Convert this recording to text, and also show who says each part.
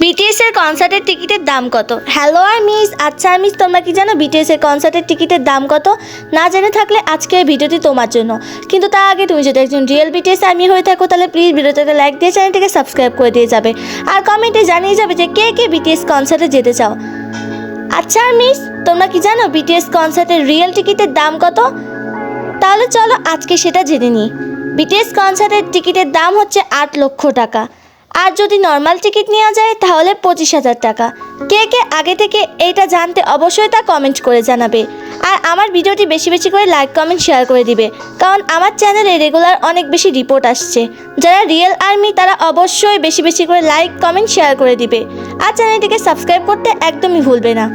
Speaker 1: BTS এর কনসার্টের টিকিটের দাম কত? হ্যালো আর মিস, আচ্ছা আর মিস, তোমরা কি জানো বিটিএস এর কনসার্টের টিকিটের দাম কত? না জেনে থাকলে আজকের ভিডিওটি তোমার জন্য। কিন্তু তার আগে তুমি যদি একজন রিয়েল বিটিএস আর্মি হয়ে থাকো তাহলে প্লিজ ভিডিওটাতে লাইক দিয়ে চ্যানেলটিকে সাবস্ক্রাইব করে দিয়ে যাবে আর কমেন্টে জানিয়ে যাবে যে কে কে বিটিএস কনসার্টে যেতে চাও। আচ্ছা আর মিস, তোমরা কি জানো বিটিএস কনসার্টের রিয়েল টিকিটের দাম কত? তাহলে চলো আজকে সেটা জেনে নিই। বিটিএস কনসার্টের টিকিটের দাম হচ্ছে 8 লক্ষ টাকা। আর যদি নর্মাল টিকিট নেওয়া যায় তাহলে 25,000 টাকা। কে কে আগে থেকে এইটা জানতে অবশ্যই তা কমেন্ট করে জানাবে। আর আমার ভিডিওটি বেশি বেশি করে লাইক কমেন্ট শেয়ার করে দিবে, কারণ আমার চ্যানেলে রেগুলার অনেক বেশি রিপোর্ট আসছে। যারা রিয়েল আর্মি তারা অবশ্যই বেশি বেশি করে লাইক কমেন্ট শেয়ার করে দিবে আর চ্যানেলটিকে সাবস্ক্রাইব করতে একদমই ভুলবে না।